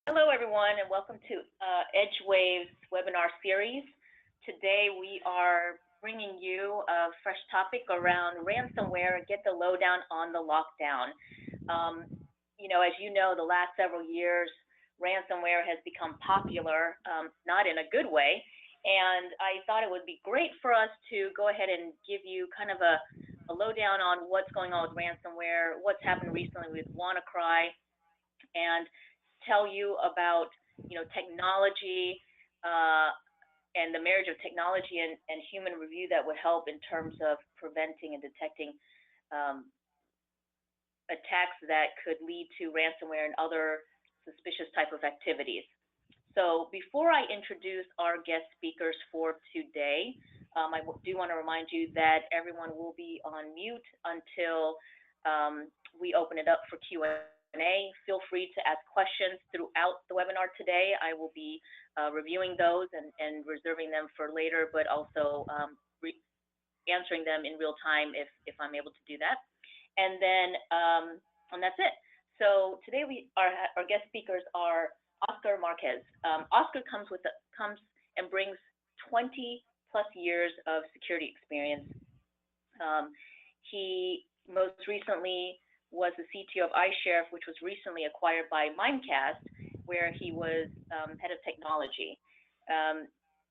Hello, everyone, and welcome to EdgeWave's webinar series. Today, we are bringing you a fresh topic around ransomware, get the lowdown on the lockdown. As you know, the last several years, ransomware has become popular, not in a good way, and I thought it would be great for us to go ahead and give you kind of a lowdown on what's going on with ransomware, what's happened recently with WannaCry, and tell you about technology and the marriage of technology and human review that would help in terms of preventing and detecting attacks that could lead to ransomware and other suspicious type of activities. So before I introduce our guest speakers for today, I do want to remind you that everyone will be on mute until we open it up for Q&A. Feel free to ask questions throughout the webinar today. I will be reviewing those and reserving them for later, but also answering them in real time if I'm able to do that. And then and that's it. So today our guest speakers are Oscar Marquez. Oscar comes and brings 20+ years of security experience. He most recently was the CTO of iSheriff, which was recently acquired by Marquez, where he was head of technology.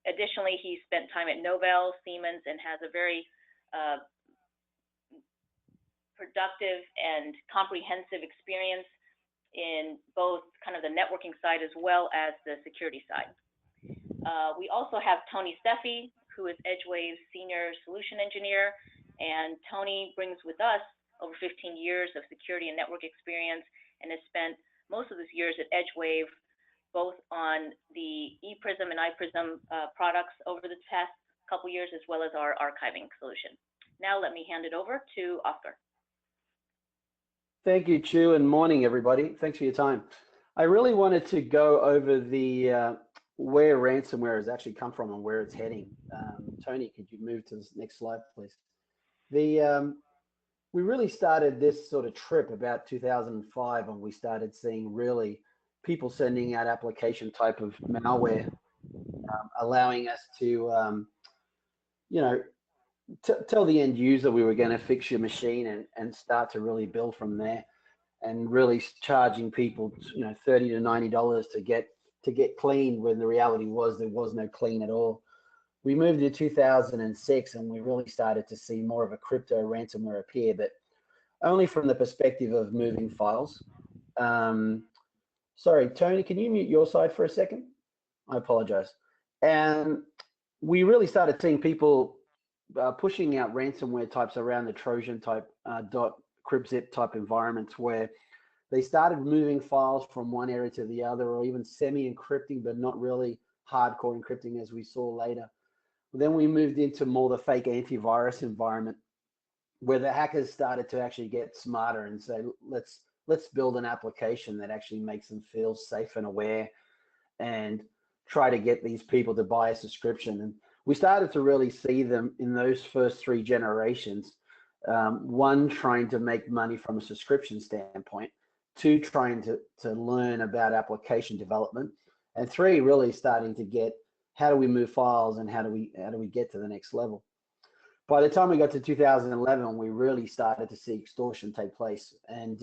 Additionally, he spent time at Novell, Siemens, and has a very productive and comprehensive experience in both kind of the networking side as well as the security side. We also have Tony Steffe, who is EdgeWave's Senior Solution Engineer, and Tony brings with us over 15 years of security and network experience, and has spent most of his years at EdgeWave, both on the ePrism and iPrism products over the past couple years, as well as our archiving solution. Now let me hand it over to Oscar. Thank you, Chu, and morning, everybody. Thanks for your time. I really wanted to go over the where ransomware has actually come from and where it's heading. Tony, could you move to the next slide, please? We really started this sort of trip about 2005 when we started seeing really people sending out application type of malware, allowing us to, tell the end user we were going to fix your machine and start to really build from there, and really charging people, $30 to $90 to get clean, when the reality was there was no clean at all. We moved to 2006 and we really started to see more of a crypto ransomware appear, but only from the perspective of moving files. Sorry, Tony, can you mute your side for a second? I apologize. And we really started seeing people pushing out ransomware types around the Trojan type .cryptzip type environments, where they started moving files from one area to the other, or even semi-encrypting, but not really hardcore encrypting, as we saw later. Then we moved into more the fake antivirus environment, where the hackers started to actually get smarter and say, let's build an application that actually makes them feel safe and aware, and try to get these people to buy a subscription. And we started to really see them in those first 3 generations. 1, trying to make money from a subscription standpoint. 2, trying to learn about application development. And 3, really starting to get, how do we move files and how do we get to the next level? By the time we got to 2011, we really started to see extortion take place. And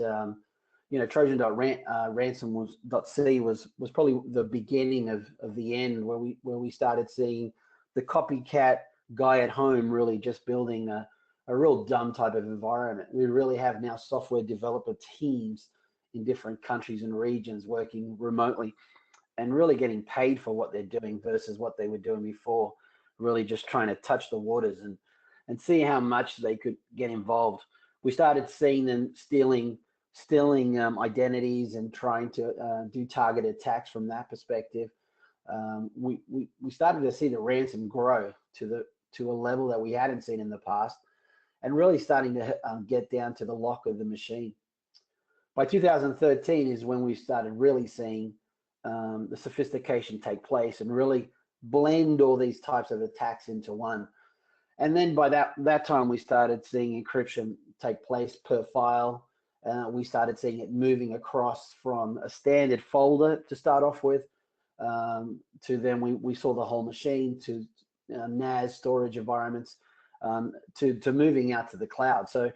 Trojan.ransom.c was probably the beginning of the end, where we started seeing the copycat guy at home really just building a real dumb type of environment. We really have now software developer teams in different countries and regions working remotely, and really getting paid for what they're doing versus what they were doing before, really just trying to touch the waters and see how much they could get involved. We started seeing them stealing identities and trying to do targeted attacks from that perspective. We started to see the ransom grow to a level that we hadn't seen in the past, and really starting to get down to the lock of the machine. By 2013 is when we started really seeing the sophistication take place and really blend all these types of attacks into one. And then by that time, we started seeing encryption take place per file, we started seeing it moving across from a standard folder to start off with, to then we saw the whole machine, to NAS storage environments, to moving out to the cloud. So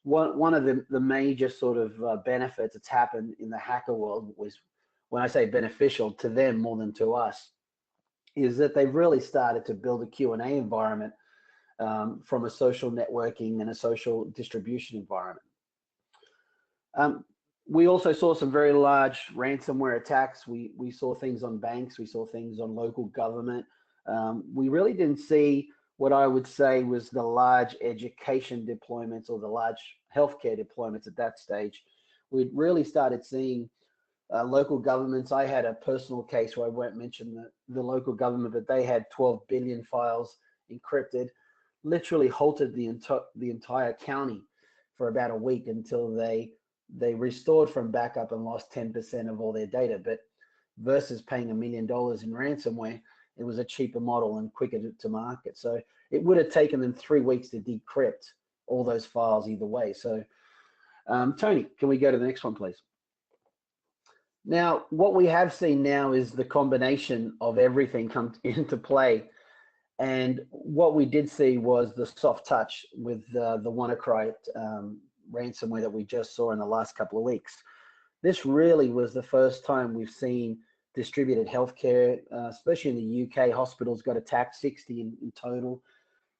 one of the major sort of benefits that's happened in the hacker world was, when I say beneficial to them more than to us, is that they've really started to build a Q&A environment from a social networking and a social distribution environment. We also saw some very large ransomware attacks. We saw things on banks, we saw things on local government. We really didn't see what I would say was the large education deployments or the large healthcare deployments at that stage. We really started seeing local governments. I had a personal case where I won't mention the local government, but they had 12 billion files encrypted, literally halted the entire county for about a week until they restored from backup and lost 10% of all their data. But versus paying $1 million in ransomware, it was a cheaper model and quicker to market. So it would have taken them 3 weeks to decrypt all those files either way. So Tony, can we go to the next one, please? Now, what we have seen now is the combination of everything come into play. And what we did see was the soft touch with the WannaCry ransomware that we just saw in the last couple of weeks. This really was the first time we've seen distributed healthcare, especially in the UK. Hospitals got attacked, 60 in total.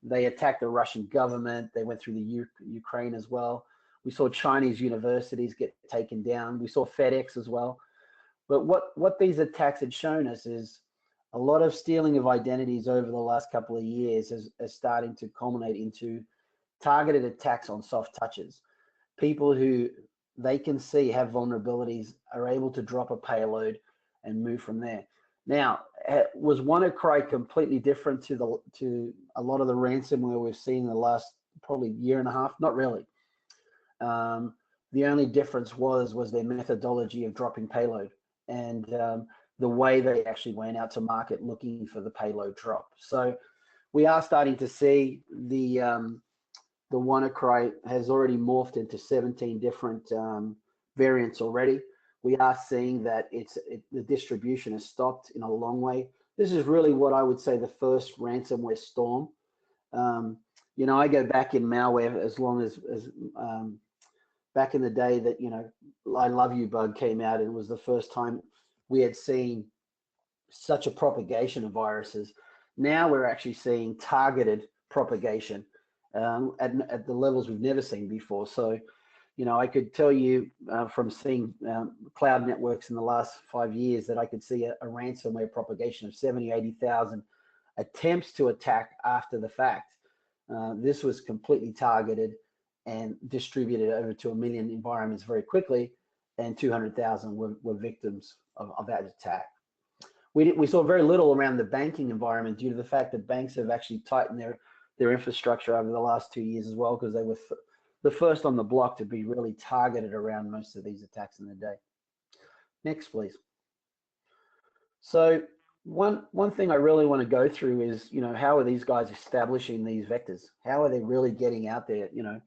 They attacked the Russian government. They went through the Ukraine as well. We saw Chinese universities get taken down. We saw FedEx as well. But what these attacks had shown us is a lot of stealing of identities over the last couple of years is starting to culminate into targeted attacks on soft touches. People who they can see have vulnerabilities are able to drop a payload and move from there. Now, was WannaCry completely different to a lot of the ransomware we've seen in the last probably year and a half? Not really. The only difference was their methodology of dropping payload and the way they actually went out to market looking for the payload drop. So we are starting to see the WannaCry has already morphed into 17 different variants already. We are seeing that the distribution has stopped in a long way. This is really what I would say the first ransomware storm. You know, I go back in malware as long as back in the day that, you know, I Love You bug came out, and it was the first time we had seen such a propagation of viruses. Now we're actually seeing targeted propagation at the levels we've never seen before. So, you know, I could tell you from seeing cloud networks in the last 5 years that I could see a ransomware propagation of 70, 80,000 attempts to attack after the fact. This was completely targeted and distributed over to 1 million environments very quickly, and 200,000 were victims of that attack. We saw very little around the banking environment due to the fact that banks have actually tightened their infrastructure over the last 2 years as well, because they were the first on the block to be really targeted around most of these attacks in the day. Next, please. So one thing I really want to go through is, you know, how are these guys establishing these vectors? How are they really getting out there? You know,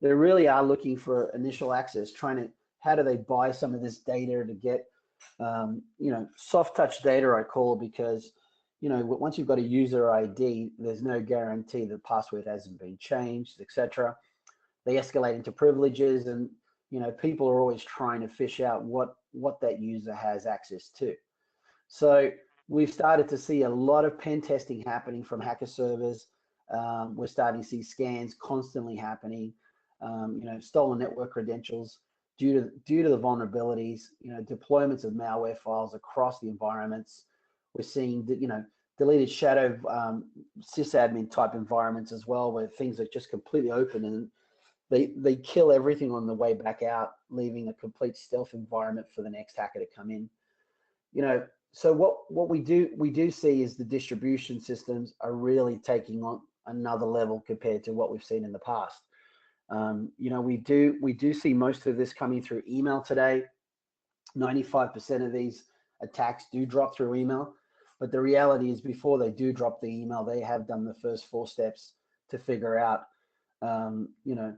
they really are looking for initial access, how do they buy some of this data to get, you know, soft touch data, I call it, because, you know, once you've got a user ID, there's no guarantee the password hasn't been changed, etc. They escalate into privileges, and, you know, people are always trying to fish out what that user has access to. So we've started to see a lot of pen testing happening from hacker servers. We're starting to see scans constantly happening. You know, stolen network credentials due to the vulnerabilities. You know, deployments of malware files across the environments. We're seeing, you know, deleted shadow sysadmin type environments as well, where things are just completely open and they kill everything on the way back out, leaving a complete stealth environment for the next hacker to come in. You know, so what we do see is the distribution systems are really taking on another level compared to what we've seen in the past. You know, we do see most of this coming through email today. 95% of these attacks do drop through email, but the reality is before they do drop the email, they have done the first 4 steps to figure out, you know,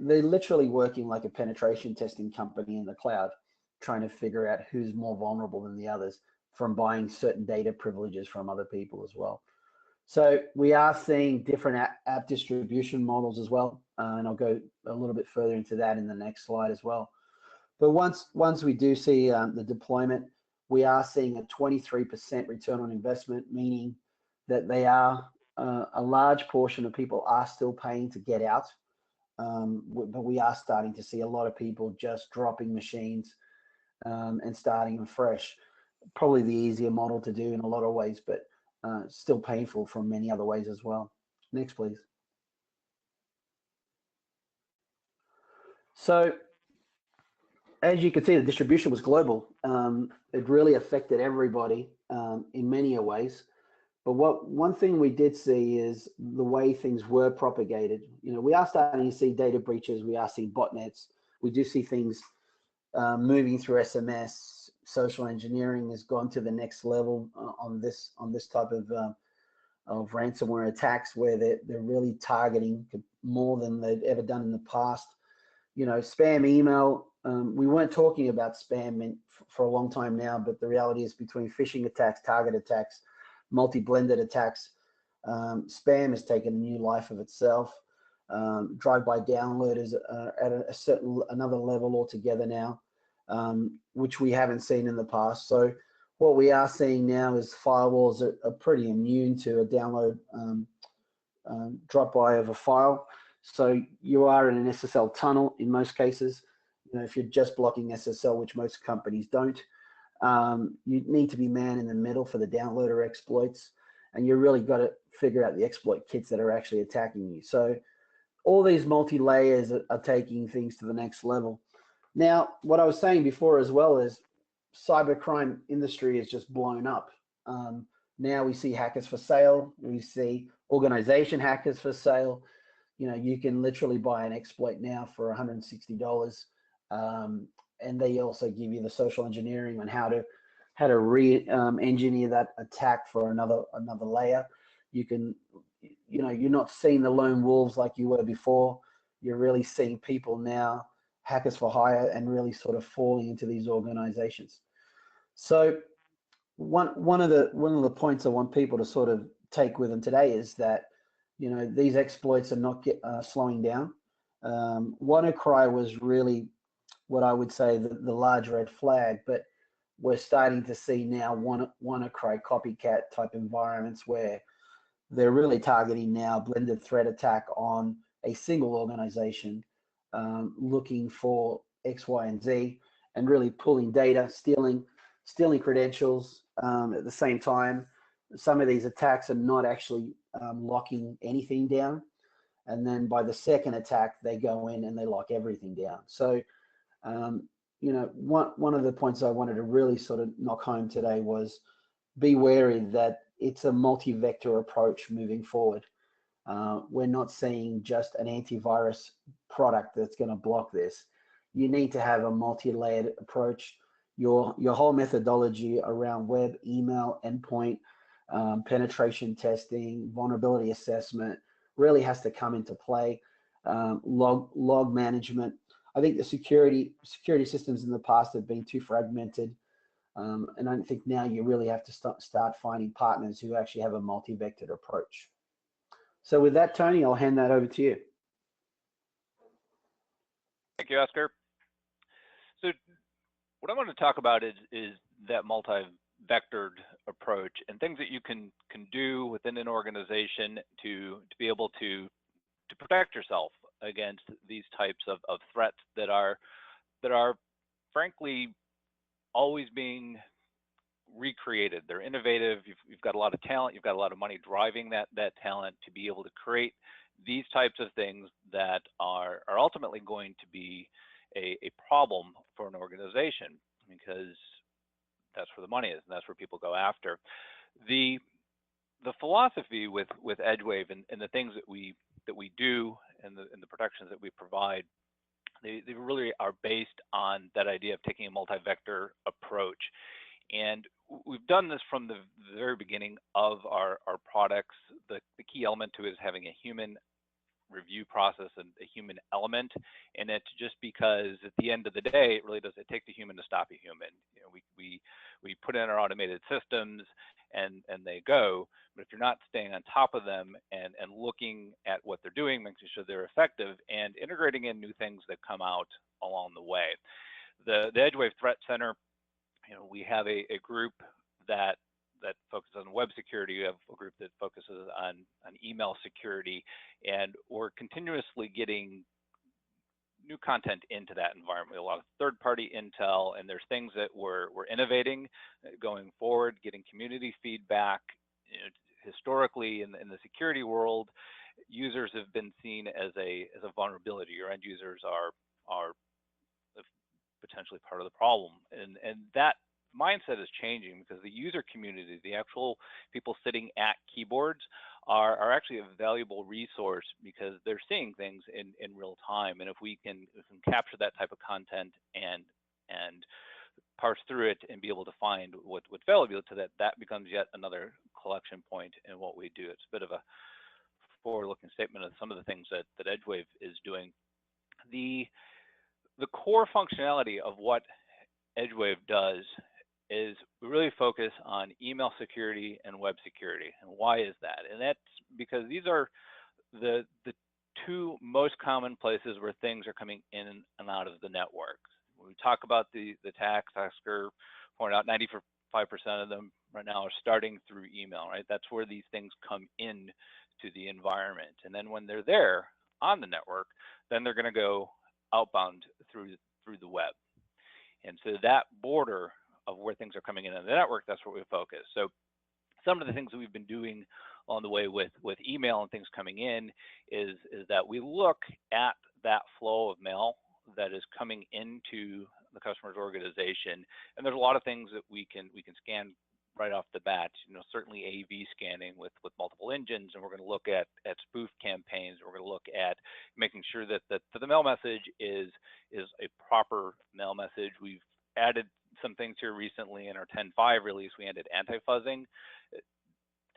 they're literally working like a penetration testing company in the cloud, trying to figure out who's more vulnerable than the others from buying certain data privileges from other people as well. So we are seeing different app distribution models as well, and I'll go a little bit further into that in the next slide as well. But once we do see the deployment, we are seeing a 23% return on investment, meaning that they are a large portion of people are still paying to get out, but we are starting to see a lot of people just dropping machines and starting them fresh. Probably the easier model to do in a lot of ways, but still painful from many other ways as well. Next, please. So as you can see, the distribution was global. It really affected everybody in many ways. But one thing we did see is the way things were propagated. You know, we are starting to see data breaches. We are seeing botnets. We do see things moving through SMS. Social engineering has gone to the next level on this type of ransomware attacks, where they're really targeting more than they've ever done in the past. You know, spam email. We weren't talking about spam for a long time now, but the reality is between phishing attacks, target attacks, multi-blended attacks, spam has taken a new life of itself. Drive-by download is at another level altogether now, which we haven't seen in the past. So what we are seeing now is firewalls are pretty immune to a download drop-by of a file. So you are in an SSL tunnel in most cases. You know, if you're just blocking SSL, which most companies don't, you need to be man in the middle for the downloader exploits, and you really got to figure out the exploit kits that are actually attacking you. So all these multi-layers are taking things to the next level. Now, what I was saying before as well is cybercrime industry is just blown up. Now we see hackers for sale. We see organization hackers for sale. You know, you can literally buy an exploit now for $160. And they also give you the social engineering on how to re-engineer that attack for another layer. You can, you know, you're not seeing the lone wolves like you were before. You're really seeing people now, hackers for hire, and really sort of falling into these organizations. So one of the points I want people to sort of take with them today is that, you know, these exploits are not slowing down. WannaCry was really what I would say the large red flag, but we're starting to see now WannaCry copycat type environments where they're really targeting now blended threat attack on a single organization, looking for X, Y, and Z, and really pulling data, stealing credentials at the same time. Some of these attacks are not actually locking anything down, and then by the second attack they go in and they lock everything down. So you know, one of the points I wanted to really sort of knock home today was be wary that it's a multi-vector approach moving forward. We're not seeing just an antivirus product that's going to block this. You need to have a multi-layered approach. Your whole methodology around web, email, endpoint, penetration testing, vulnerability assessment really has to come into play. Log management. I think the security systems in the past have been too fragmented, and I think now you really have to start finding partners who actually have a multi-vectored approach. So with that, Tony, I'll hand that over to you. Thank you, Oscar. So what I want to talk about is that multi-vectored approach and things that you can do within an organization to be able to protect yourself against these types of threats that are frankly always being recreated. They're innovative. You've got a lot of talent. You've got a lot of money driving that talent to be able to create these types of things that are ultimately going to be a problem for an organization, because that's where the money is and that's where people go after. The philosophy with EdgeWave and the things that we do and the protections that we provide, they really are based on that idea of taking a multi-vector approach. And we've done this from the very beginning of our products. The key element to it is having a human review process and a human element in it, just because at the end of the day, it really does, it takes a human to stop a human. You know, we put in our automated systems and they go, but if you're not staying on top of them and looking at what they're doing, making sure they're effective and integrating in new things that come out along the way. The EdgeWave Threat Center, you know, we have a group that focuses on web security. We have a group that focuses on email security, and we're continuously getting new content into that environment. A lot of third-party intel, and there's things that we're innovating going forward, getting community feedback. You know, historically, in the security world, users have been seen as a vulnerability. Your end users are potentially part of the problem, and that mindset is changing, because the user community, the actual people sitting at keyboards, are actually a valuable resource, because they're seeing things in real time. And if we can capture that type of content and parse through it and be able to find what's valuable to that becomes yet another collection point in what we do. It's a bit of a forward-looking statement of some of the things that EdgeWave is doing. The core functionality of what EdgeWave does is we really focus on email security and web security. And why is that? And that's because these are the two most common places where things are coming in and out of the network. When we talk about the attacks, Oscar pointed out 95% of them right now are starting through email, right? That's where these things come in to the environment. And then when they're there on the network, then they're going to go outbound through the web. And so that border of where things are coming in on the network, that's where we focus. So some of the things that we've been doing on the way with email and things coming in is that we look at that flow of mail that is coming into the customer's organization, and there's a lot of things that we can scan right off the bat. You know, certainly AV scanning with multiple engines, and we're going to look at spoof campaigns. We're going to look at making sure that the mail message is a proper mail message. We've added some things here recently in our 10.5 release. We added anti-fuzzing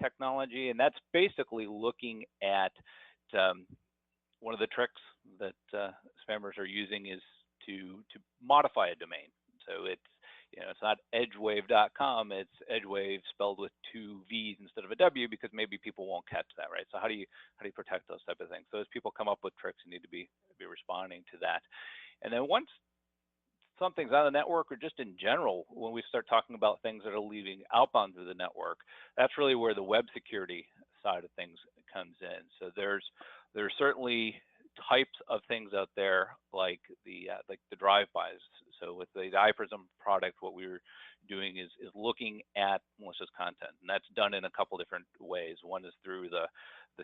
technology, and that's basically looking at one of the tricks that spammers are using is to modify a domain. So it's, you know, it's not edgewave.com, it's EdgeWave spelled with two V's instead of a W, because maybe people won't catch that, right? So how do you protect those type of things? So as people come up with tricks, you need to be responding to that. And then once something's on the network, or just in general, when we start talking about things that are leaving outbound through the network, that's really where the web security side of things comes in. So there's certainly types of things out there like the drive-bys. So with the iPrism product, what we're doing is looking at malicious content, and that's done in a couple different ways. One is through the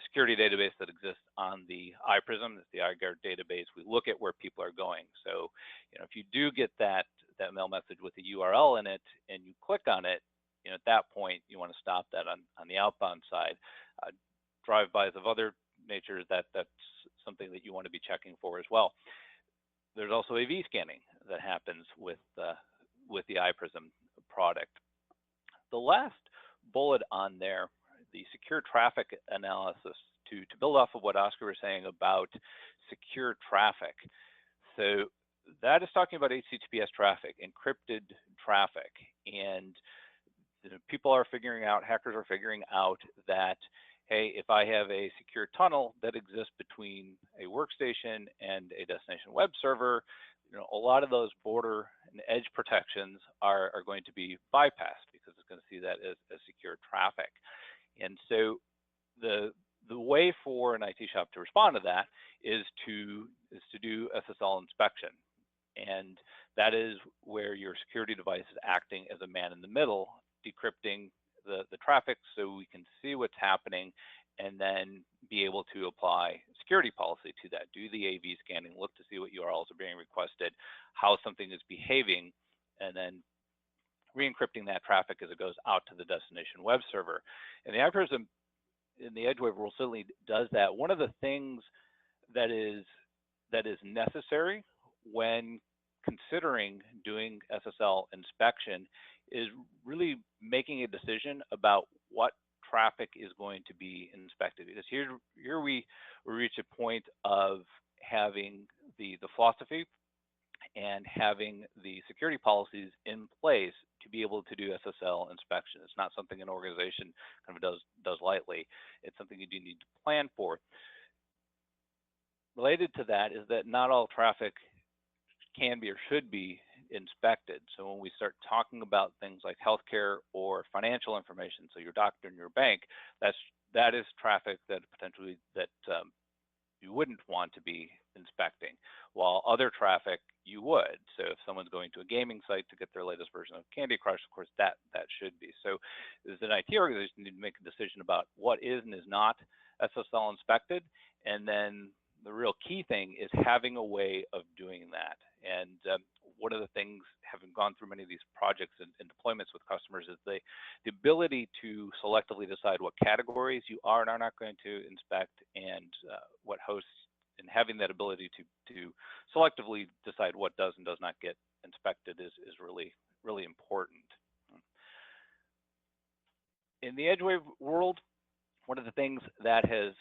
security database that exists on the iPrism, it's the iGuard database. We look at where people are going. So, you know, if you do get that mail message with a URL in it and you click on it, you know, at that point you want to stop that on the outbound side. Drive-bys of other natures, that's something that you want to be checking for as well. There's also AV scanning that happens with the iPrism product. The last bullet on there, the secure traffic analysis, to build off of what Oscar was saying about secure traffic. So that is talking about HTTPS traffic, encrypted traffic, and people are figuring out, hackers are figuring out that, hey, if I have a secure tunnel that exists between a workstation and a destination web server, you know, a lot of those border and edge protections are going to be bypassed, because it's going to see that as secure traffic. And so the way for an IT shop to respond to that is to do SSL inspection. And that is where your security device is acting as a man in the middle, decrypting the traffic so we can see what's happening, and then be able to apply security policy to that. Do the AV scanning, look to see what URLs are being requested, how something is behaving, and then re-encrypting that traffic as it goes out to the destination web server. And the iPrism in the EdgeWave world certainly does that. One of the things that is necessary when considering doing SSL inspection is really making a decision about what traffic is going to be inspected. Because here we reach a point of having the philosophy and having the security policies in place to be able to do SSL inspection. It's not something an organization kind of does lightly. It's something you do need to plan for. Related to that is that not all traffic can be or should be inspected. So when we start talking about things like healthcare or financial information, so your doctor and your bank, that is traffic that potentially you wouldn't want to be inspecting, while other traffic you would. So if someone's going to a gaming site to get their latest version of Candy Crush, of course that should be. So as an IT organization, you need to make a decision about what is and is not SSL inspected, and then the real key thing is having a way of doing that. And one of the things, having gone through many of these projects and deployments with customers, is the ability to selectively decide what categories you are and are not going to inspect, and what hosts, and having that ability to selectively decide what does and does not get inspected is really, really important. In the EdgeWave world, one of the things that has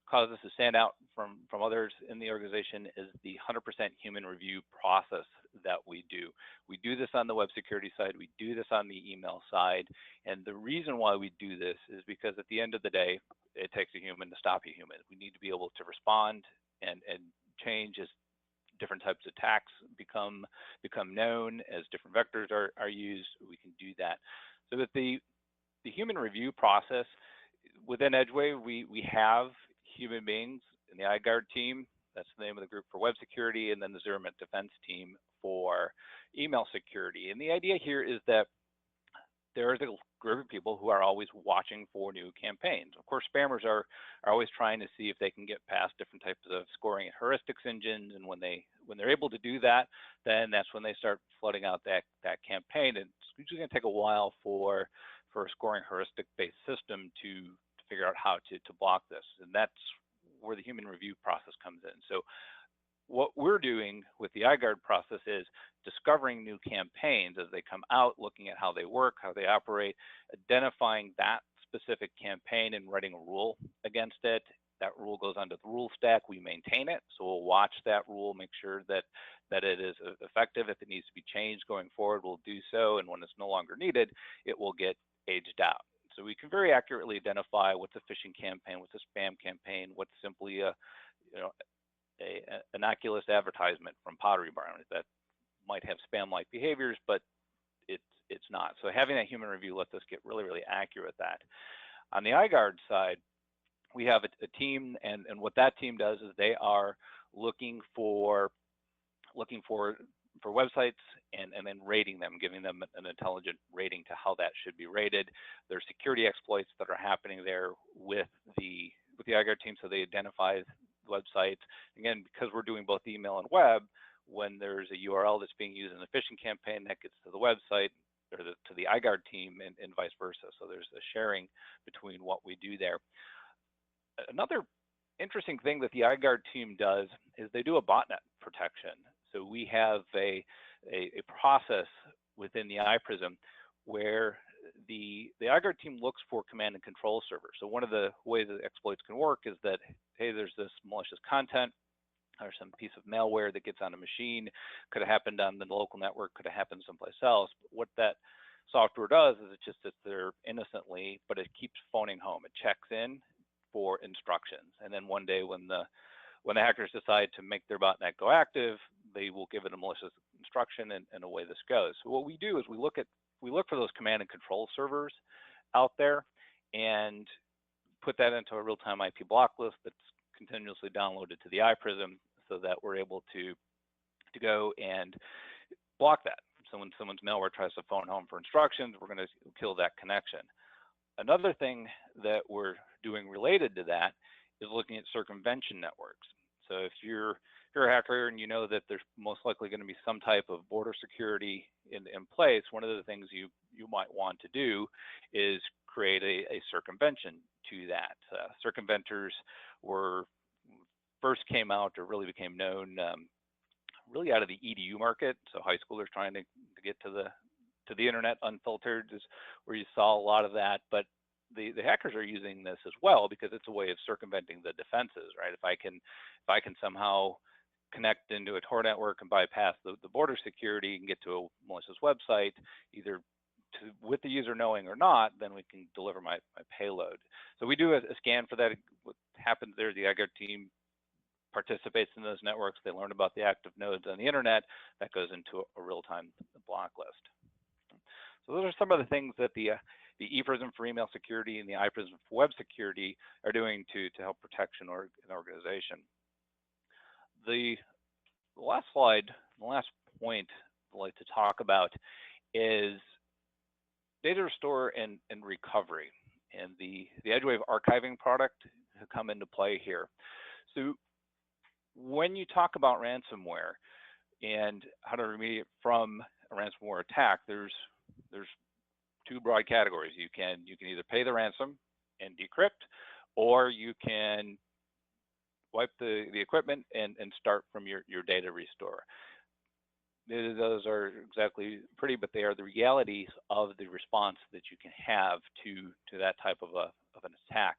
caused us to stand out from others in the organization is the 100% human review process that we do. We do this on the web security side, we do this on the email side, and the reason why we do this is because at the end of the day, it takes a human to stop a human. We need to be able to respond and change as different types of attacks become known, as different vectors are used. We can do that. So that the human review process within EdgeWave, we have human beings in the iGuard team. That's the name of the group for web security, and then the Zero Minute Defense team for email security. And the idea here is that there is a group of people who are always watching for new campaigns. Of course, spammers are always trying to see if they can get past different types of scoring and heuristics engines, and when they're able to do that, then that's when they start flooding out that campaign. And it's usually going to take a while for a scoring heuristic-based system to figure out how to block this, and that's where the human review process comes in. So what we're doing with the iGuard process is discovering new campaigns as they come out, looking at how they work, how they operate, identifying that specific campaign and writing a rule against it. That rule goes onto the rule stack. We maintain it, so we'll watch that rule, make sure that it is effective. If it needs to be changed going forward, we'll do so, and when it's no longer needed, it will get aged out. So we can very accurately identify what's a phishing campaign, what's a spam campaign, what's simply a innocuous advertisement from Pottery Barn that might have spam-like behaviors, but it's not. So having that human review lets us get really, really accurate at that. On the iGuard side, we have a team, and what that team does is they are looking for websites and then rating them, giving them an intelligent rating to how that should be rated. There's security exploits that are happening there with the iGuard team, so they identify websites. Again, because we're doing both email and web, when there's a URL that's being used in a phishing campaign, that gets to the website or to the iGuard team, and vice versa. So there's a sharing between what we do there. Another interesting thing that the iGuard team does is they do a botnet protection. So we have a process within the iPrism where the iGuard team looks for command and control servers. So one of the ways that exploits can work is that, hey, there's this malicious content or some piece of malware that gets on a machine. Could have happened on the local network, could have happened someplace else. But what that software does is it just sits there innocently, but it keeps phoning home. It checks in for instructions. And then one day when the hackers decide to make their botnet go active, they will give it a malicious instruction, and away this goes. So what we do is we look for those command and control servers out there and put that into a real-time IP block list that's continuously downloaded to the iPrism, so that we're able to go and block that. So when someone's malware tries to phone home for instructions, we're going to kill that connection. Another thing that we're doing related to that is looking at circumvention networks. So if you're a hacker and you know that there's most likely going to be some type of border security in place, one of the things you might want to do is create a circumvention to that. Circumventors first came out or really became known really out of the EDU market. So high schoolers trying to get to the internet unfiltered is where you saw a lot of that. But the hackers are using this as well because it's a way of circumventing the defenses, right? If I can somehow connect into a Tor network and bypass the border security and get to a malicious website, either with the user knowing or not, then we can deliver my payload. So we do a scan for that. What happens there, the IGAR team participates in those networks. They learn about the active nodes on the internet. That goes into a real-time block list. So those are some of the things that the ePrism for email security and the iPrism for web security are doing to help protect an organization. The last slide, the last point I'd like to talk about is data restore and recovery, and the EdgeWave archiving product has come into play here. So when you talk about ransomware and how to remediate from a ransomware attack, there's two broad categories. You can either pay the ransom and decrypt, or you can wipe the equipment and start from your data restore. Those are exactly pretty, but they are the realities of the response that you can have to that type of an attack.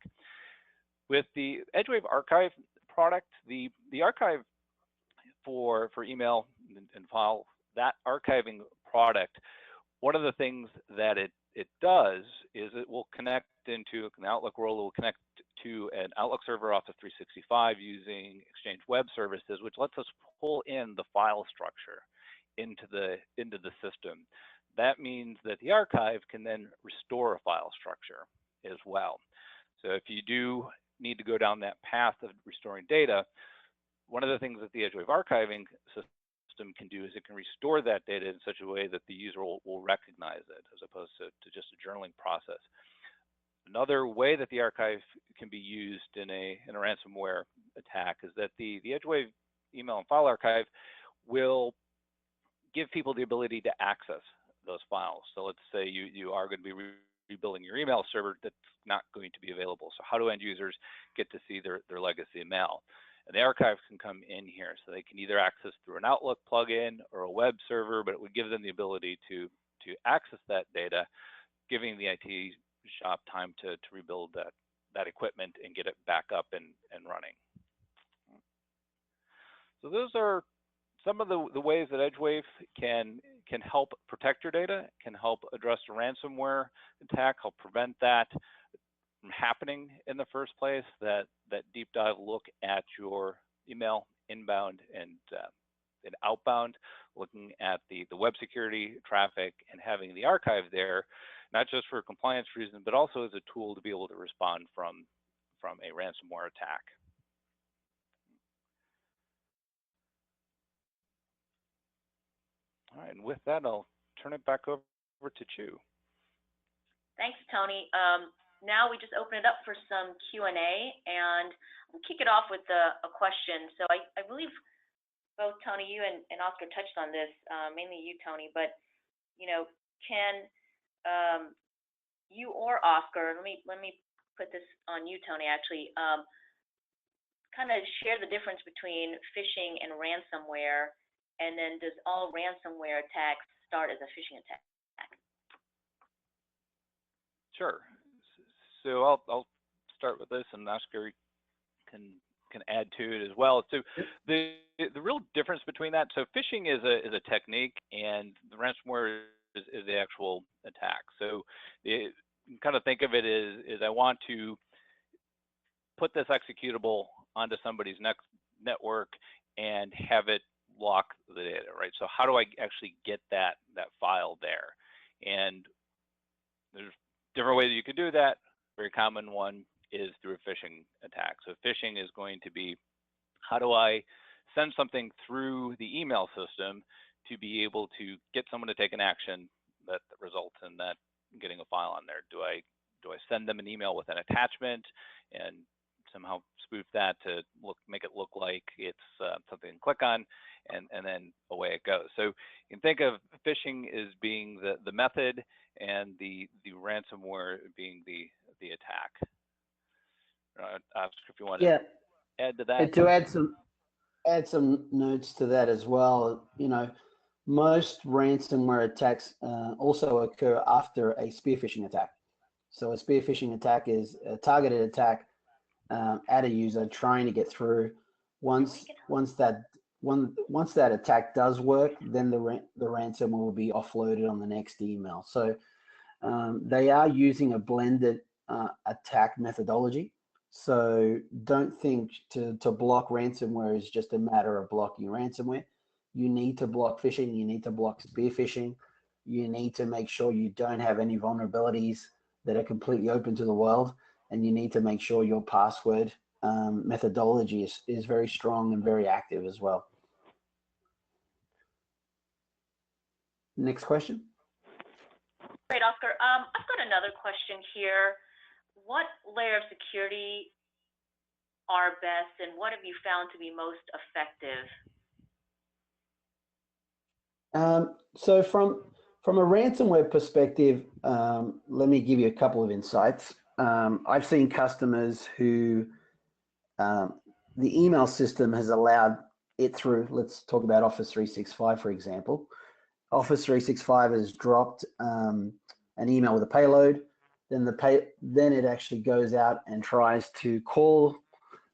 With the EdgeWave archive product, the archive for email and file, that archiving product, one of the things that it does is it will connect into an Outlook world. It will connect to an Outlook server, Office 365, using Exchange Web Services, which lets us pull in the file structure into the system. That means that the archive can then restore a file structure as well. So if you do need to go down that path of restoring data, one of the things that the EdgeWave archiving system can do is it can restore that data in such a way that the user will recognize it, as opposed to just a journaling process. Another way that the archive can be used in a ransomware attack is that the EdgeWave email and file archive will give people the ability to access those files. So let's say you are going to be rebuilding your email server that's not going to be available. So how do end users get to see their legacy mail? And the archive can come in here, so they can either access through an Outlook plugin or a web server, but it would give them the ability to access that data, giving the IT shop time to rebuild that equipment and get it back up and running. So those are some of the ways that EdgeWave can help protect your data, can help address a ransomware attack, help prevent that from happening in the first place. That deep dive look at your email inbound and outbound, looking at the web security traffic, and having the archive there, not just for compliance reasons, but also as a tool to be able to respond from a ransomware attack. All right, and with that, I'll turn it back over to Chu. Thanks, Tony. Now we just open it up for some Q&A, and we'll kick it off with a question. So I believe both Tony, you and Oscar touched on this, mainly you, Tony, but can you or Oscar, let me put this on you, Tony, actually, kind of share the difference between phishing and ransomware, and then does all ransomware attacks start as a phishing attack? Sure. So I'll start with this, and Oscar can add to it as well. So the real difference between that, so phishing is a technique, and the ransomware is the actual attack. So you can kind of think of it as I want to put this executable onto somebody's network and have it lock the data, right? So how do I actually get that file there? And there's different ways you could do that. Very common one is through a phishing attack. So phishing is going to be, how do I send something through the email system to be able to get someone to take an action that results in that getting a file on there? Do I send them an email with an attachment and somehow spoof that to make it look like it's something to click on, and then away it goes. So you can think of phishing as being the method, and the ransomware being the attack. Oscar, if you want to add to that. And to add some notes to that as well, most ransomware attacks also occur after a spear phishing attack. So a spear phishing attack is a targeted attack at a user trying to get through. Once that attack does work, then the ransom will be offloaded on the next email. So they are using a blended attack methodology. So don't think to block ransomware is just a matter of blocking ransomware. You need to block phishing. You need to block spear phishing. You need to make sure you don't have any vulnerabilities that are completely open to the world. And you need to make sure your password methodology is very strong and very active as well. Next question. Great, Oscar. I've got another question here. What layer of security are best, and what have you found to be most effective? So from a ransomware perspective, let me give you a couple of insights. I've seen customers who the email system has allowed it through. Let's talk about Office 365, for example. Office 365 has dropped an email with a payload. Then it actually goes out and tries to call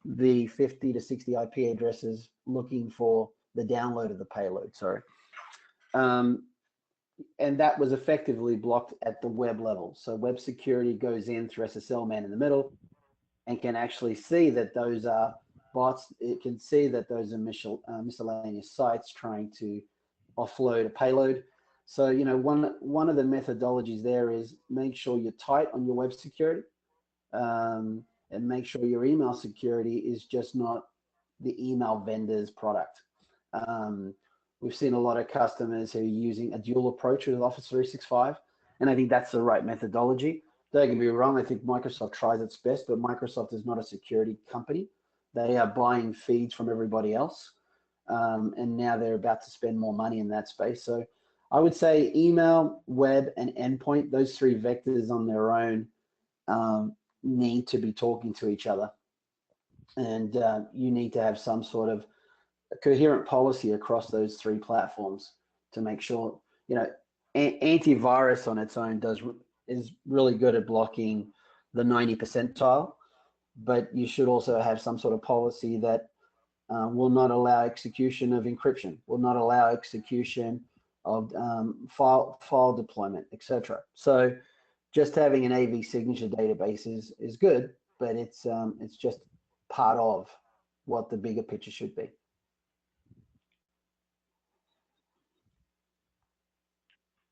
the 50 to 60 IP addresses looking for the download of the payload. Sorry. And that was effectively blocked at the web level. So web security goes in through SSL man in the middle and can actually see that those are bots. It can see that those are miscellaneous sites trying to offload a payload. So, you know, one of the methodologies there is make sure you're tight on your web security and make sure your email security is just not the email vendor's product. We've seen a lot of customers who are using a dual approach with Office 365, and I think that's the right methodology. Don't get me wrong, I think Microsoft tries its best, but Microsoft is not a security company. They are buying feeds from everybody else, and now they're about to spend more money in that space. So I would say email, web, and endpoint, those three vectors on their own need to be talking to each other. And you need to have some sort of a coherent policy across those three platforms to make sure, you know, antivirus on its own is really good at blocking the 90 percentile, but you should also have some sort of policy that will not allow execution of encryption, will not allow execution of file deployment, etc. So just having an AV signature database is good, but it's just part of what the bigger picture should be.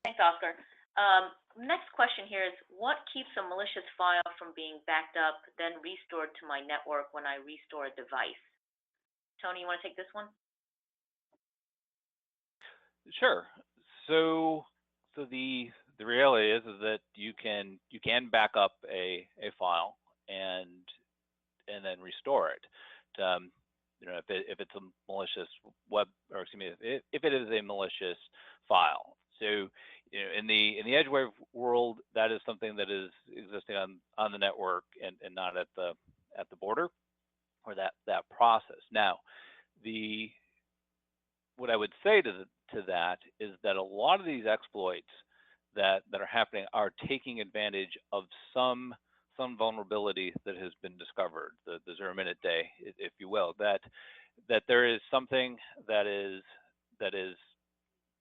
Thanks, Oscar. Next question here is, what keeps a malicious file from being backed up, then restored to my network when I restore a device? Tony, you want to take this one? Sure. So the reality is that you can back up a file and then restore it. You know, if it's a malicious if it is a malicious file. So, you know, in the EdgeWave world, that is something that is existing on the network and not at the border, or that process. Now, what I would say to that is that a lot of these exploits that are happening are taking advantage of some vulnerability that has been discovered, the 0-minute day, if you will, that there is something that is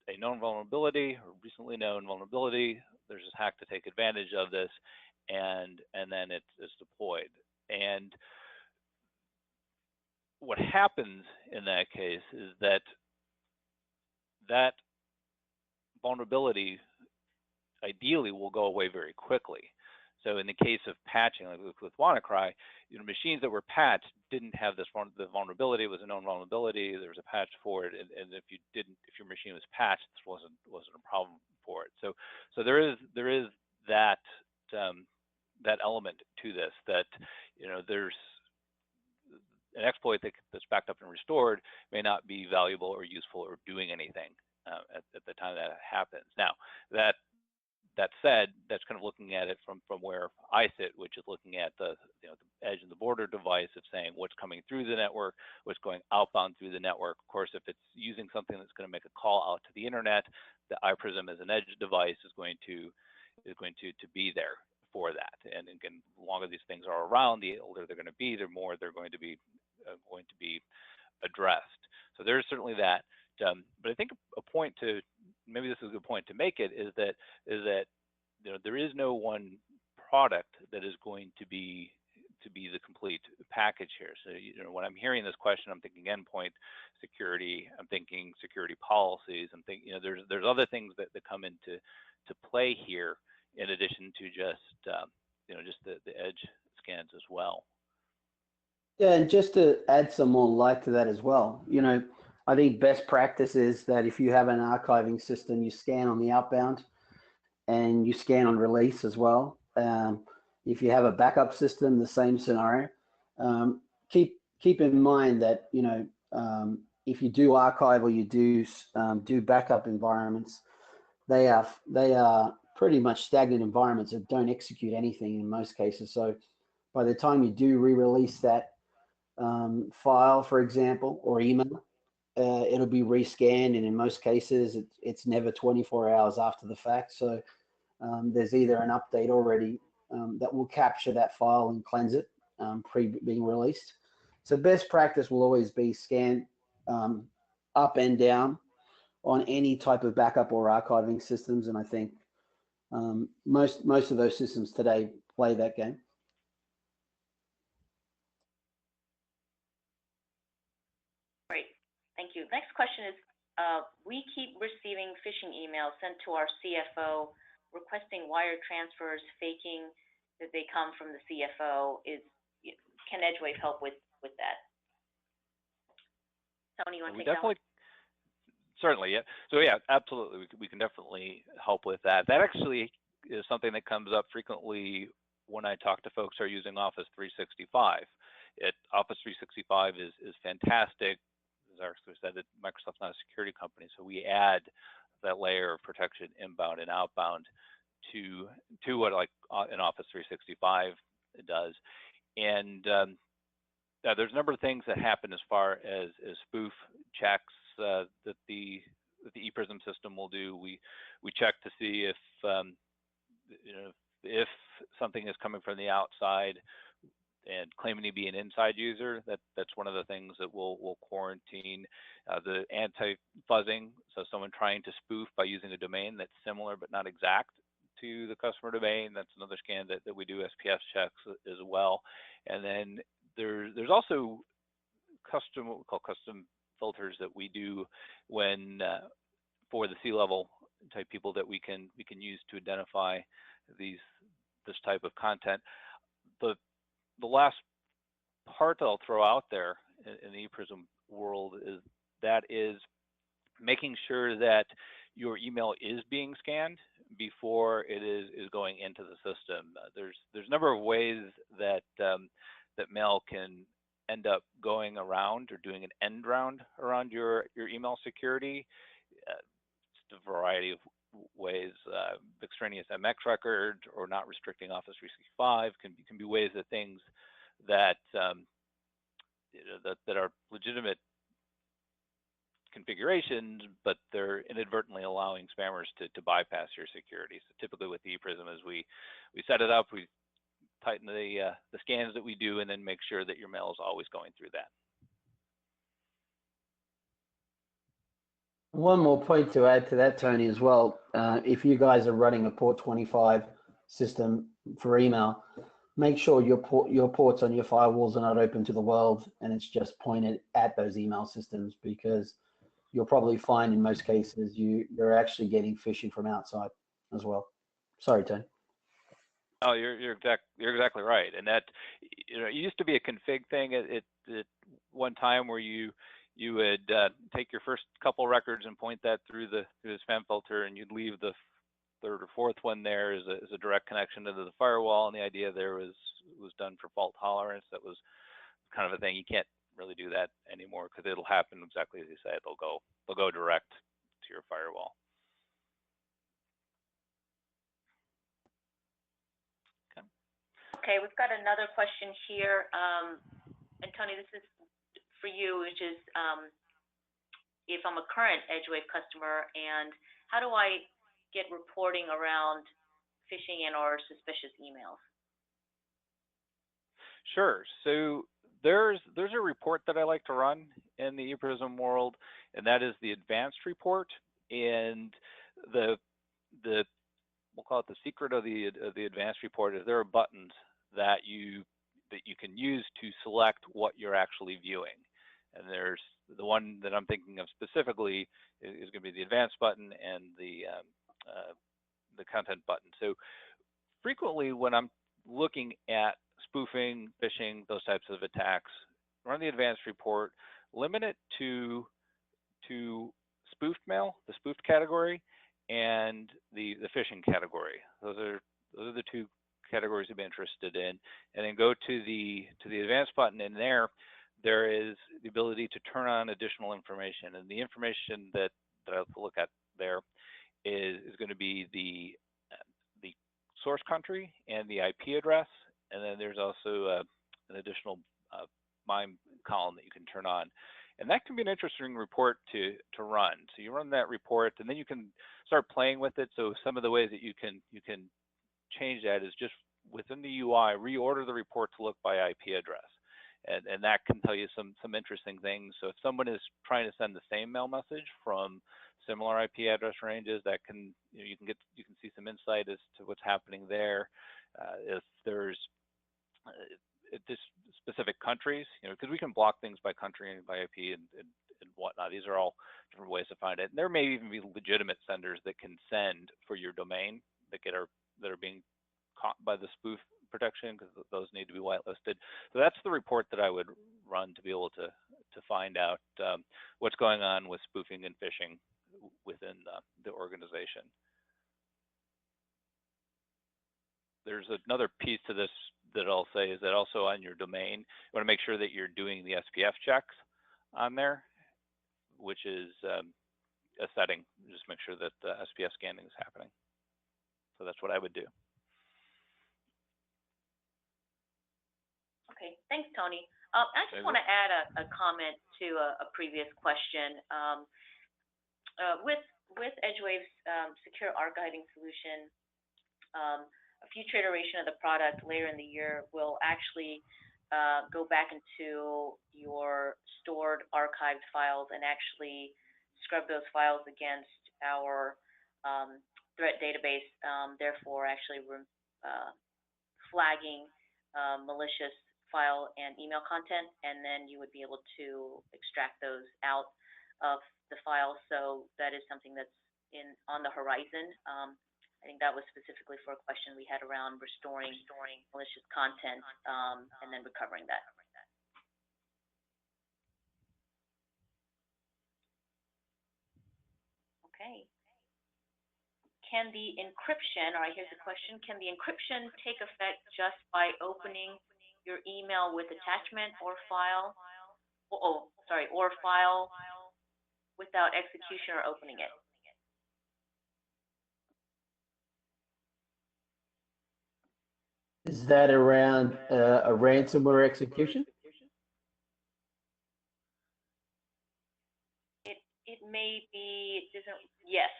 a known vulnerability or recently known vulnerability. There's a hack to take advantage of this, and then it's deployed. And what happens in that case is that vulnerability ideally will go away very quickly. So in the case of patching, like with WannaCry, you know, machines that were patched didn't have the vulnerability. It was a known vulnerability. There was a patch for it, and if your machine was patched, this wasn't a problem for it. So there is that element to this, that, you know, there's an exploit that's backed up and restored may not be valuable or useful or doing anything at the time that it happens. Now, that said, that's kind of looking at it from where I sit, which is looking at the edge and the border device of saying what's coming through the network, what's going outbound through the network. Of course, if it's using something that's going to make a call out to the internet, the I presume as an edge device is going to be there. for that. And again, the longer these things are around, the older they're going to be, the more they're going to be addressed. So there's certainly that. But I think a point to, maybe this is a good point to make it, is that you know, there is no one product that is going to be the complete package here. So you know, when I'm hearing this question, I'm thinking endpoint security, I'm thinking security policies, I'm thinking, you know, there's other things that come into play here in addition to just you know, just the edge scans as well. Yeah, and just to add some more light to that as well, you know, I think best practice is that if you have an archiving system, you scan on the outbound and you scan on release as well. If you have a backup system, the same scenario. Keep in mind that, you know, if you do archive or you do backup environments, they are pretty much stagnant environments that don't execute anything in most cases. So by the time you do re-release that file, for example, or email, it'll be rescanned, and in most cases it's never 24 hours after the fact. So there's either an update already that will capture that file and cleanse it pre being released. So best practice will always be scan up and down on any type of backup or archiving systems, and I think most of those systems today play that game. Great, thank you. Next question is, we keep receiving phishing emails sent to our CFO requesting wire transfers, faking that they come from the CFO. Can EdgeWave help with that? Tony, you want to take that one? Certainly, yeah. So yeah, absolutely, we can definitely help with that. That actually is something that comes up frequently when I talk to folks who are using Office 365. Office 365 is fantastic. As Eric said, that Microsoft's not a security company, so we add that layer of protection inbound and outbound to what, like, in Office 365 it does. And there's a number of things that happen as far as spoof checks that the ePrism system will do. We check to see if you know, if something is coming from the outside and claiming to be an inside user. That's one of the things that we'll quarantine. The anti-fuzzing, so someone trying to spoof by using a domain that's similar but not exact to the customer domain. That's another scan that we do SPS checks as well. And then there's also what we call custom filters that we do when for the C-level type people that we can use to identify this type of content. The last part that I'll throw out there in the ePrism world is making sure that your email is being scanned before it is going into the system. There's a number of ways that that mail can end up going around or doing an end round around your email security. Just a variety of ways. Extraneous MX record or not restricting Office 365 can be ways that things that that are legitimate configurations, but they're inadvertently allowing spammers to bypass your security. So typically with the ePrism, as we set it up, we tighten the scans that we do, and then make sure that your mail is always going through that. One more point to add to that, Tony, as well. If you guys are running a port 25 system for email, make sure your ports on your firewalls are not open to the world and it's just pointed at those email systems, because you'll probably find in most cases you're actually getting phishing from outside as well. Sorry, Tony. Oh, you're exactly right, and that, you know, it used to be a config thing at one time where you would take your first couple records and point that through the spam filter, and you'd leave the third or fourth one there as a direct connection to the firewall, and the idea there was done for fault tolerance. That was kind of a thing. You can't really do that anymore because it'll happen exactly as you say. They'll go direct to your firewall. Okay, we've got another question here, and Tony, this is for you, which is if I'm a current EdgeWave customer, and how do I get reporting around phishing and or suspicious emails? Sure. So there's a report that I like to run in the ePrism world, and that is the advanced report. And the we'll call it the secret of the advanced report is there are buttons that you can use to select what you're actually viewing. And there's the one that I'm thinking of specifically is going to be the advanced button and the content button. So frequently when I'm looking at spoofing, phishing, those types of attacks, run the advanced report, limit it to spoofed mail, the spoofed category, and the phishing category. Those are the two categories to be interested in. And then go to the advanced button, and there is the ability to turn on additional information. And the information that I have to look at there is going to be the source country and the IP address. And then there's also an additional MIME column that you can turn on. And that can be an interesting report to run. So you run that report, and then you can start playing with it. So some of the ways that you can change that is just within the UI, reorder the report to look by IP address. And that can tell you some interesting things. So if someone is trying to send the same mail message from similar IP address ranges, that can you can see some insight as to what's happening there. If there's just specific countries, because we can block things by country and by IP and whatnot. These are all different ways to find it. And there may even be legitimate senders that can send for your domain that are being caught by the spoof protection, because those need to be whitelisted. So that's the report that I would run to be able to find out what's going on with spoofing and phishing within the organization. There's another piece to this that I'll say is that also on your domain, you want to make sure that you're doing the SPF checks on there, which is a setting. Just make sure that the SPF scanning is happening. So that's what I would do. Okay, thanks, Tony. I just want to add a comment to a previous question. With EdgeWave's secure archiving solution, a future iteration of the product later in the year will actually go back into your stored archived files and actually scrub those files against our threat database, therefore actually flagging malicious file and email content, and then you would be able to extract those out of the file. So that is something that's on the horizon. I think that was specifically for a question we had around restoring malicious content and then recovering that. Okay. Can the encryption, all right, here's a question, can the encryption take effect just by opening your email with attachment or file, or file without execution or opening it? Is that around a ransomware execution? It may be, it doesn't, yes.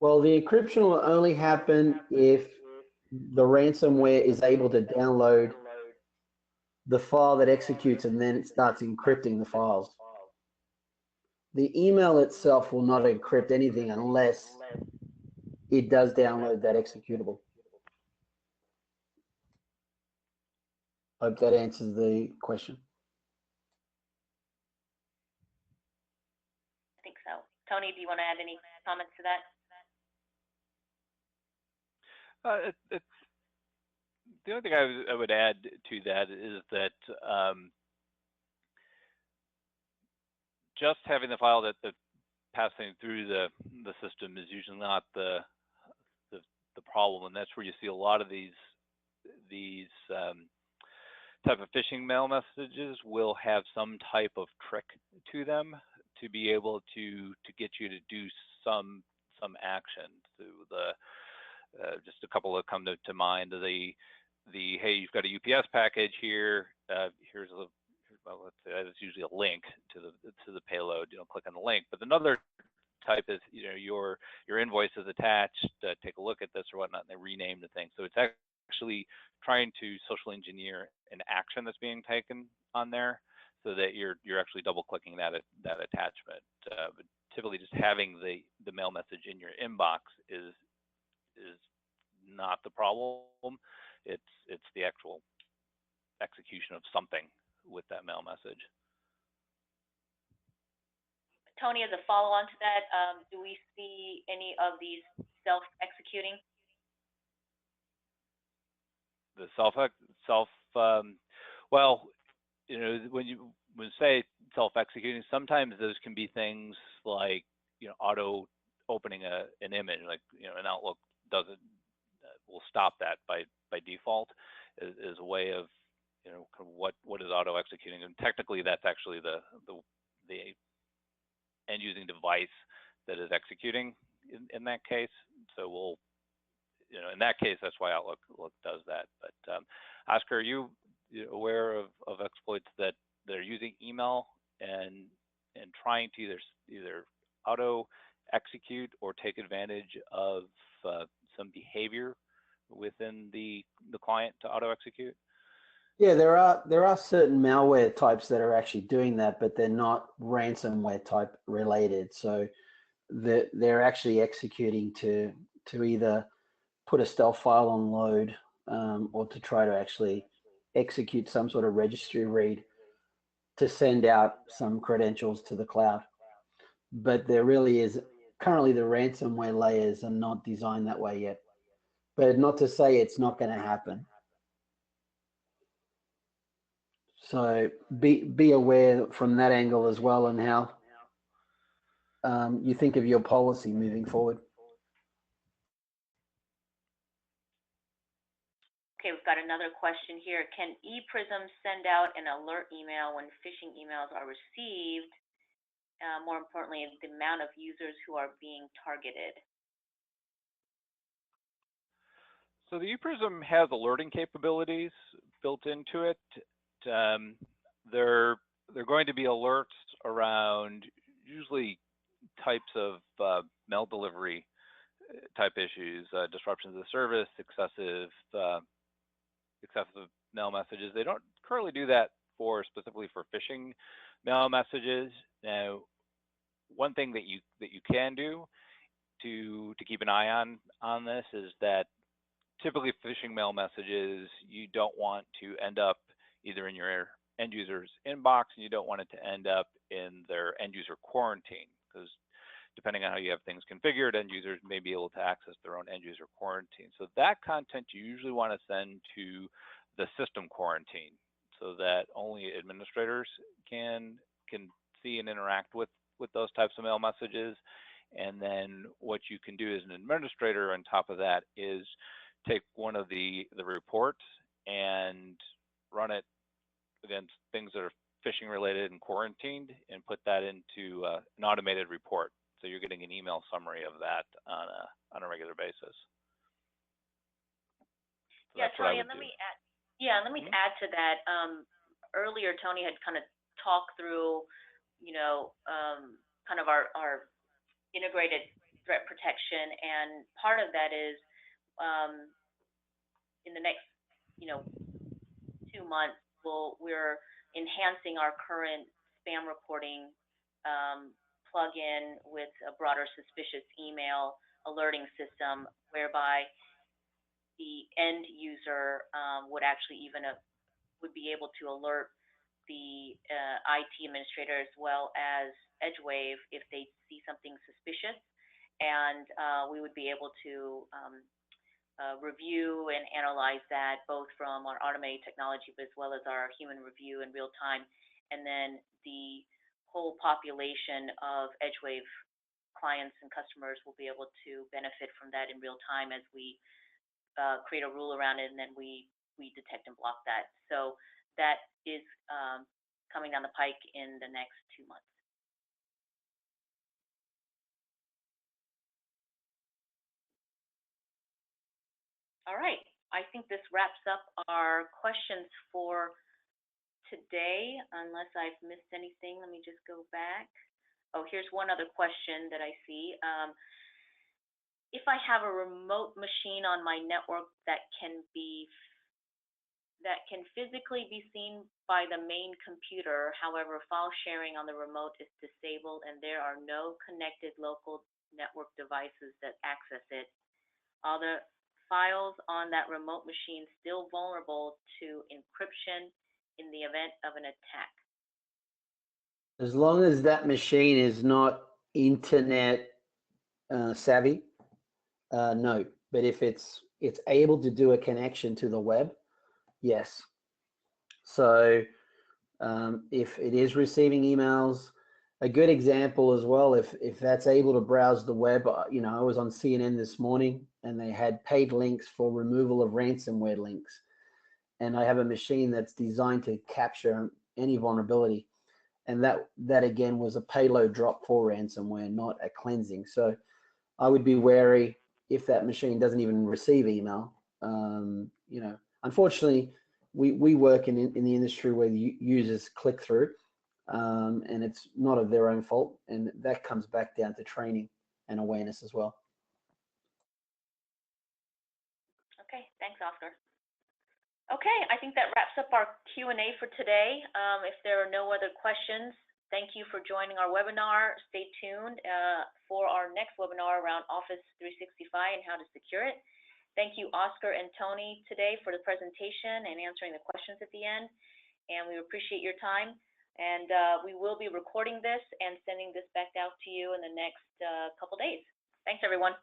Well, the encryption will only happen if the ransomware is able to download the file that executes, and then it starts encrypting the files. The email itself will not encrypt anything unless it does download that executable. Hope that answers the question. I think so. Tony, do you want to add any comments to that? The only thing I would add to that is that just having the file that passing through the system is usually not the problem, and that's where you see a lot of these type of phishing mail messages will have some type of trick to them to be able to get you to do some action. So just a couple that come to mind. The hey, you've got a UPS package here. Here's well, let's say that's usually a link to the payload. Click on the link. But another type is, your invoice is attached, take a look at this or whatnot, and they rename the thing. So it's actually trying to social engineer an action that's being taken on there, so that you're actually double clicking that attachment. But typically, just having the mail message in your inbox is not the problem. It's the actual execution of something with that mail message. Tony, as a follow-on to that, do we see any of these self-executing? The well, when you say self-executing, sometimes those can be things like, auto opening an image, like, an Outlook doesn't will stop that by default, is a way of, what is auto executing, and technically that's actually the end using device that is executing in that case. So we'll, in that case, that's why Outlook does that. But Oscar, are you aware of exploits that are using email and trying to either auto execute or take advantage of some behavior within the client to auto execute? Yeah, there are certain malware types that are actually doing that, but they're not ransomware type related. So they're actually executing to either put a stealth file on load, or to try to actually execute some sort of registry read to send out some credentials to the cloud. But there really is, currently the ransomware layers are not designed that way yet. But not to say it's not going to happen. So be aware from that angle as well, and how you think of your policy moving forward. Okay, we've got another question here. Can ePrism send out an alert email when phishing emails are received? More importantly, the amount of users who are being targeted. So the ePrism has alerting capabilities built into it. They're going to be alerts around usually types of mail delivery type issues, disruptions of service, excessive mail messages. They don't currently do that specifically for phishing mail messages. Now, one thing that you can do to keep an eye on this is that typically phishing mail messages, you don't want to end up either in your end user's inbox, and you don't want it to end up in their end user quarantine, because depending on how you have things configured, end users may be able to access their own end user quarantine. So that content you usually want to send to the system quarantine, so that only administrators can see and interact with those types of mail messages. And then what you can do as an administrator on top of that is take one of the reports and run it against things that are phishing related and quarantined, and put that into an automated report. So you're getting an email summary of that on a regular basis. So yeah, Tony, and let me add to that. Earlier, Tony had kind of talked through, kind of our integrated threat protection, and part of that is in the next 2 months we're enhancing our current spam reporting plug-in with a broader suspicious email alerting system, whereby the end user would be able to alert the IT administrator as well as EdgeWave if they see something suspicious, and we would be able to review and analyze that both from our automated technology as well as our human review in real time, and then the whole population of EdgeWave clients and customers will be able to benefit from that in real time as we create a rule around it, and then we detect and block that. So that is coming down the pike in the next 2 months. All right, I think this wraps up our questions for today, unless I've missed anything. Let me just go back. Oh, here's one other question that I see. If I have a remote machine on my network that can physically be seen by the main computer, however, file sharing on the remote is disabled and there are no connected local network devices that access it, are the files on that remote machine still vulnerable to encryption in the event of an attack? As long as that machine is not internet savvy, no. But if it's able to do a connection to the web, yes. So if it is receiving emails, a good example as well, if that's able to browse the web, you know, I was on CNN this morning and they had paid links for removal of ransomware links. And I have a machine that's designed to capture any vulnerability. And that again was a payload drop for ransomware, not a cleansing. So I would be wary if that machine doesn't even receive email. You know, unfortunately, we work in the industry where the users click through, and it's not of their own fault, and that comes back down to training and awareness as well. Okay, thanks, Oscar. Okay, I think that wraps up our Q&A for today. If there are no other questions, thank you for joining our webinar. Stay tuned for our next webinar around Office 365 and how to secure it. Thank you, Oscar and Tony, today for the presentation and answering the questions at the end. And we appreciate your time. And we will be recording this and sending this back out to you in the next couple days. Thanks, everyone.